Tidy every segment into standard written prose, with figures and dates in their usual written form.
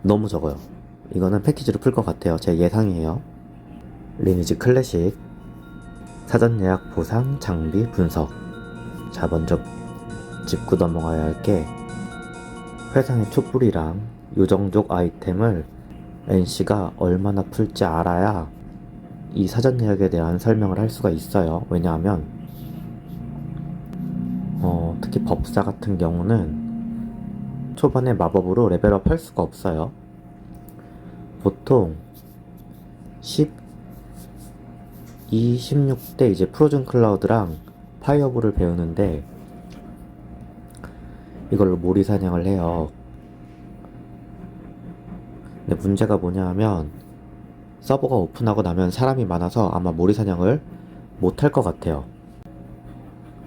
너무 적어요. 이거는 패키지로 풀 것 같아요. 제 예상이에요. 리니지 클래식 사전 예약 보상 장비 분석. 자, 먼저 짚고 넘어가야 할 게 회상의 촛불이랑 요정족 아이템을 NC가 얼마나 풀지 알아야 이 사전 예약에 대한 설명을 할 수가 있어요. 왜냐하면 특히 법사 같은 경우는 초반에 마법으로 레벨업 할 수가 없어요. 보통 12, 16대 이제 프로즌 클라우드랑 파이어볼을 배우는데 이걸로 몰이 사냥을 해요. 근데 문제가 뭐냐 하면 서버가 오픈하고 나면 사람이 많아서 아마 몰이 사냥을 못할 것 같아요.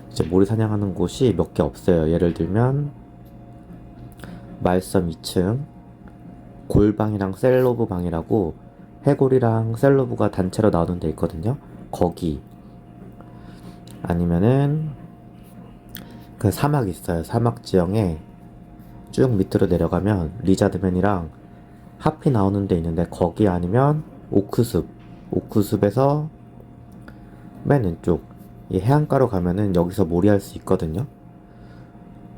이제 몰이 사냥하는 곳이 몇 개 없어요. 예를 들면 말섬 2층 골방이랑 셀로브 방이라고 해골이랑 셀로브가 단체로 나오는 데 있거든요. 거기 아니면은 그 사막 있어요. 사막 지형에 쭉 밑으로 내려가면 리자드맨이랑 하피 나오는 데 있는데 거기 아니면 오크숲에서 맨 왼쪽 이 해안가로 가면은 여기서 몰이할 수 있거든요.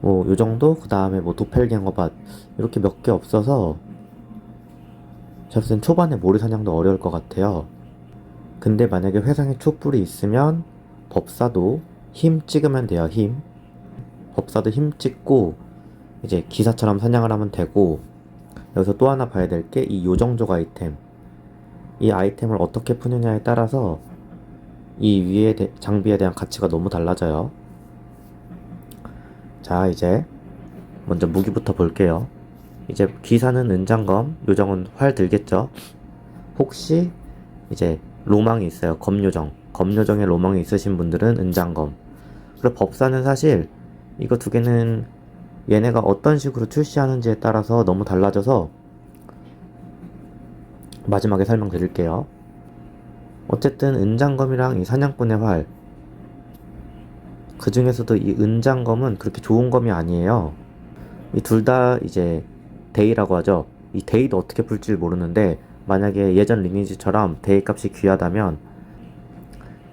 뭐 요정도 그 다음에 뭐 도펠갱어밭 이렇게 몇 개 없어서 제가 볼땐 초반에 몰이 사냥도 어려울 것 같아요. 근데 만약에 회상에 촛불이 있으면 법사도 힘 찍으면 돼요. 힘 법사도 힘 찍고 이제 기사처럼 사냥을 하면 되고, 여기서 또 하나 봐야 될 게 이 요정족 아이템. 이 아이템을 어떻게 푸느냐에 따라서 이 위에 장비에 대한 가치가 너무 달라져요. 자, 이제 먼저 무기부터 볼게요. 이제 기사는 은장검, 요정은 활 들겠죠. 혹시 이제 로망이 있어요. 검요정에 로망이 있으신 분들은 은장검. 그리고 법사는 사실 이거 두 개는 얘네가 어떤 식으로 출시하는지에 따라서 너무 달라져서 마지막에 설명드릴게요. 어쨌든 은장검이랑 이 사냥꾼의 활, 그 중에서도 이 은장검은 그렇게 좋은 검이 아니에요. 이 둘 다 이제 데이라고 하죠. 이 데이도 어떻게 풀지 모르는데 만약에 예전 리니지처럼 데이 값이 귀하다면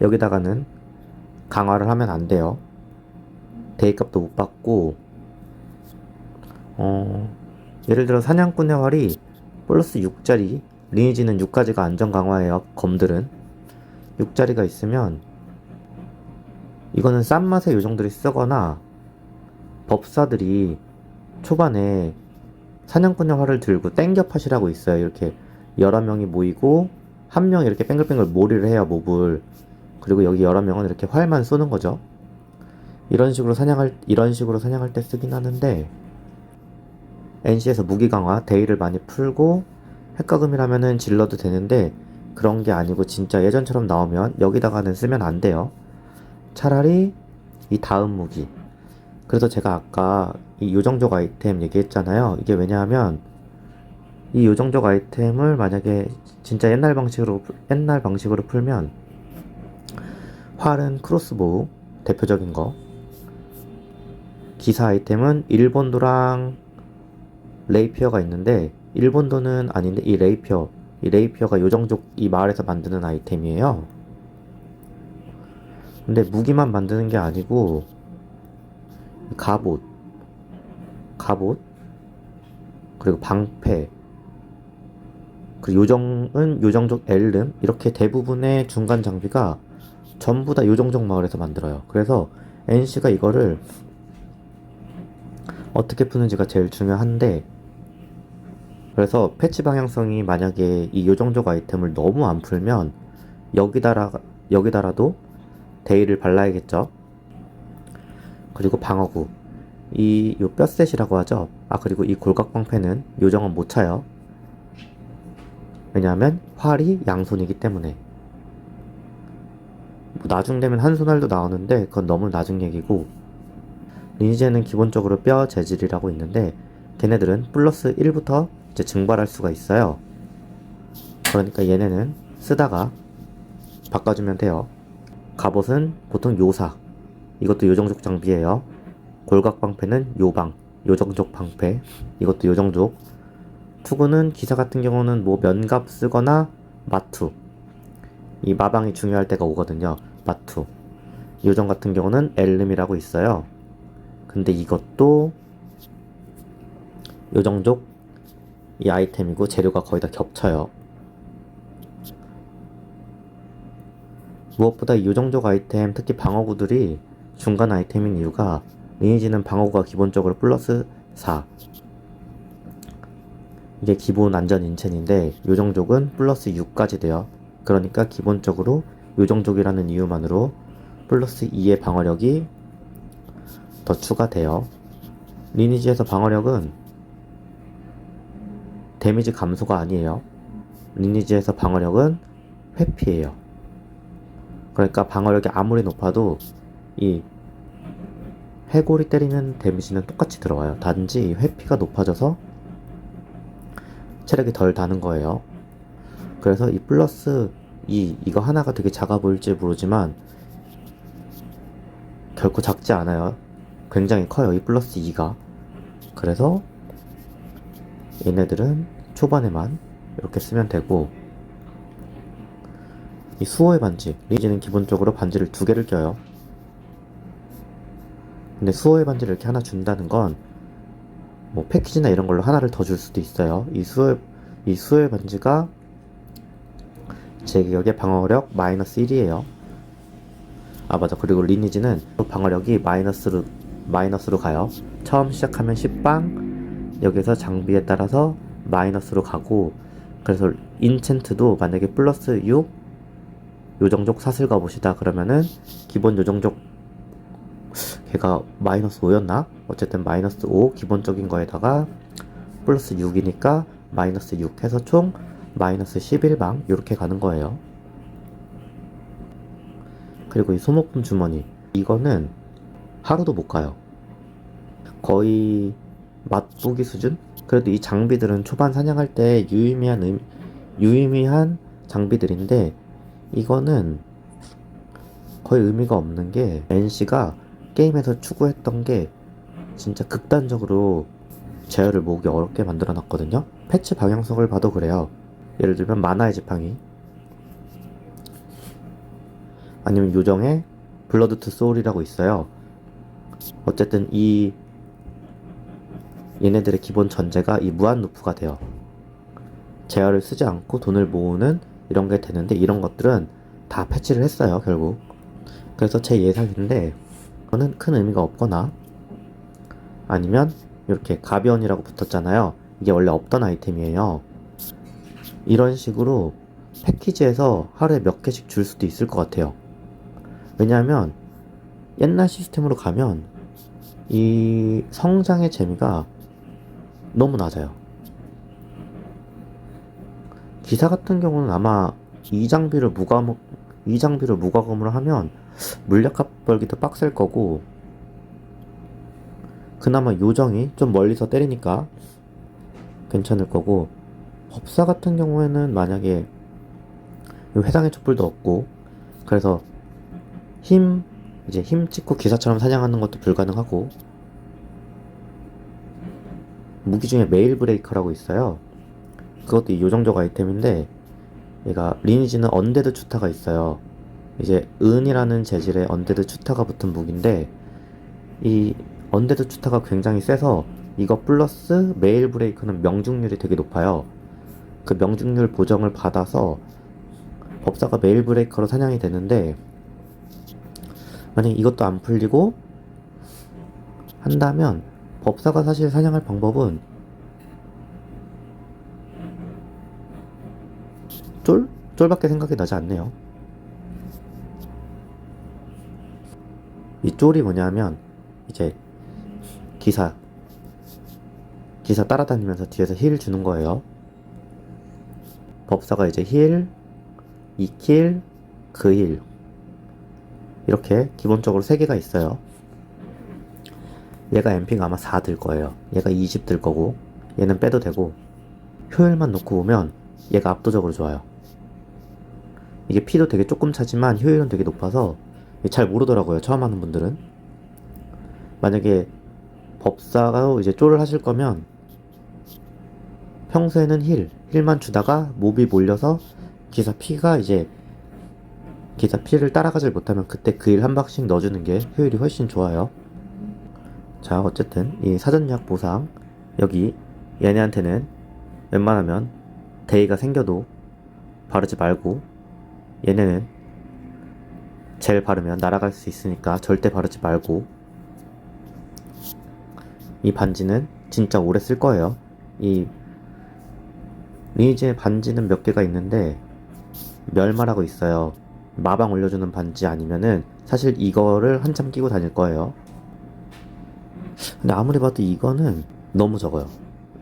여기다가는 강화를 하면 안 돼요. 데이 값도 못 받고, 예를 들어 사냥꾼의 활이 플러스 6짜리, 리니지는 6까지가 안전 강화예요. 검들은 6짜리가 있으면 이거는 싼 맛의 요정들이 쓰거나 법사들이 초반에 사냥꾼의 활을 들고 땡겨 팟이라고 있어요. 이렇게 여러 명이 모이고 한 명이 이렇게 뱅글뱅글 몰이를 해요, 몹을. 그리고 여기 여러 명은 이렇게 활만 쏘는 거죠. 이런 식으로 사냥할 때 쓰긴 하는데, NC에서 무기 강화, 데이를 많이 풀고 핵가금이라면은 질러도 되는데 그런 게 아니고 진짜 예전처럼 나오면 여기다가는 쓰면 안 돼요. 차라리 이 다음 무기. 그래서 제가 아까 이 요정족 아이템 얘기했잖아요. 이게 왜냐하면 이 요정족 아이템을 만약에 진짜 옛날 방식으로 풀면 활은 크로스보우 대표적인 거, 기사 아이템은 일본도랑 레이피어가 있는데 일본도는 아닌데 이 레이피어가 요정족 이 마을에서 만드는 아이템이에요. 근데 무기만 만드는 게 아니고 갑옷 그리고 방패, 그리고 요정은 요정족 엘름, 이렇게 대부분의 중간 장비가 전부 다 요정족 마을에서 만들어요. 그래서 NC가 이거를 어떻게 푸는지가 제일 중요한데, 그래서 패치 방향성이 만약에 이 요정족 아이템을 너무 안 풀면 여기다라도 데이를 발라야겠죠. 그리고 방어구, 요 뼈셋이라고 하죠. 그리고 이 골각방패는 요정은 못 차요. 왜냐하면 활이 양손이기 때문에. 뭐 나중 되면 한손활도 나오는데 그건 너무 나중 얘기고, 리니지에는 기본적으로 뼈 재질이라고 있는데 걔네들은 플러스 1부터 이제 증발할 수가 있어요. 그러니까 얘네는 쓰다가 바꿔주면 돼요. 갑옷은 보통 요사, 이것도 요정족 장비예요. 골각방패는 요정족 방패, 이것도 요정족. 투구는 기사 같은 경우는 뭐 면갑 쓰거나 마투, 이 마방이 중요할 때가 오거든요. 마투. 요정 같은 경우는 엘름이라고 있어요. 근데 이것도 요정족 이 아이템이고 재료가 거의 다 겹쳐요. 무엇보다 이 요정족 아이템, 특히 방어구들이 중간 아이템인 이유가 리니지는 방어구가 기본적으로 플러스 4, 이게 기본 안전 인첸인데 요정족은 플러스 6까지 돼요. 그러니까 기본적으로 요정족이라는 이유만으로 플러스 2의 방어력이 더 추가돼요. 리니지에서 방어력은 데미지 감소가 아니에요. 리니지에서 방어력은 회피예요. 그러니까 방어력이 아무리 높아도 이 해골이 때리는 데미지는 똑같이 들어와요. 단지 회피가 높아져서 체력이 덜 다는 거예요. 그래서 이 플러스 2, 이거 하나가 되게 작아 보일지 모르지만 결코 작지 않아요. 굉장히 커요, 이 플러스 2가. 그래서 얘네들은 초반에만 이렇게 쓰면 되고, 이 수호의 반지, 리니지는 기본적으로 반지를 2개를 껴요. 근데 수호의 반지를 이렇게 하나 준다는 건 뭐 패키지나 이런 걸로 하나를 더 줄 수도 있어요. 이 수호의 반지가 제 기억에 방어력 마이너스 1이에요. 아 맞아. 그리고 리니지는 방어력이 마이너스로 가요. 처음 시작하면 10방, 여기서 장비에 따라서 마이너스로 가고, 그래서 인챈트도 만약에 플러스 6 요정족 사슬 가보시다 그러면은 기본 요정족 걔가 마이너스 5였나? 어쨌든 마이너스 5 기본적인 거에다가 플러스 6이니까 마이너스 6 해서 총 마이너스 11방 이렇게 가는 거예요. 그리고 이 소모품 주머니, 이거는 하루도 못 가요. 거의 맛보기 수준? 그래도 이 장비들은 초반 사냥할 때 유의미한 장비들인데 이거는 거의 의미가 없는 게, NC가 게임에서 추구했던 게 진짜 극단적으로 제어를 모으기 어렵게 만들어 놨거든요. 패치 방향성을 봐도 그래요. 예를 들면 만화의 지팡이, 아니면 요정의 블러드 투 소울이라고 있어요. 어쨌든 이 얘네들의 기본 전제가 이 무한 루프가 돼요. 제어를 쓰지 않고 돈을 모으는 이런 게 되는데, 이런 것들은 다 패치를 했어요, 결국. 그래서 제 예상인데 저는 큰 의미가 없거나, 아니면 이렇게 가비언이라고 붙었잖아요. 이게 원래 없던 아이템이에요. 이런 식으로 패키지에서 하루에 몇 개씩 줄 수도 있을 것 같아요. 왜냐하면 옛날 시스템으로 가면 이 성장의 재미가 너무 낮아요. 기사 같은 경우는 아마 이 장비를 무과금으로 하면 물약값 벌기도 빡셀 거고, 그나마 요정이 좀 멀리서 때리니까 괜찮을 거고, 법사 같은 경우에는 만약에 회상의 촛불도 없고, 그래서 힘 찍고 기사처럼 사냥하는 것도 불가능하고, 무기 중에 메일 브레이커라고 있어요. 그것도 이 요정적 아이템인데, 얘가 리니지는 언데드 추타가 있어요. 이제 은이라는 재질의 언데드 추타가 붙은 무기인데, 이 언데드 추타가 굉장히 세서 이거 플러스 메일 브레이커는 명중률이 되게 높아요. 그 명중률 보정을 받아서 법사가 메일 브레이커로 사냥이 되는데, 만약 이것도 안 풀리고 한다면 법사가 사실 사냥할 방법은 쫄밖에 생각이 나지 않네요. 이 쫄이 뭐냐면 이제 기사 따라다니면서 뒤에서 힐 주는 거예요. 법사가 이제 힐, 2킬, 그 힐, 이렇게 기본적으로 3개가 있어요. 얘가 MP가 아마 4 들 거예요. 얘가 20 들 거고, 얘는 빼도 되고, 효율만 놓고 보면 얘가 압도적으로 좋아요. 이게 피도 되게 조금 차지만 효율은 되게 높아서 잘 모르더라고요, 처음 하는 분들은. 만약에 법사가 이제 쫄을 하실 거면 평소에는 힐만 주다가 몹이 몰려서 기사 피를 따라가질 못하면 그때 그 힐 한 방씩 넣어주는 게 효율이 훨씬 좋아요. 자, 어쨌든 이 사전예약 보상, 여기 얘네한테는 웬만하면 데이가 생겨도 바르지 말고, 얘네는 젤 바르면 날아갈 수 있으니까 절대 바르지 말고, 이 반지는 진짜 오래 쓸 거예요. 이 리니지의 반지는 몇 개가 있는데 멸마라고 있어요. 마방 올려주는 반지 아니면은 사실 이거를 한참 끼고 다닐 거예요. 근데 아무리 봐도 이거는 너무 적어요.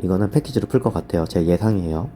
이거는 패키지로 풀 것 같아요. 제 예상이에요.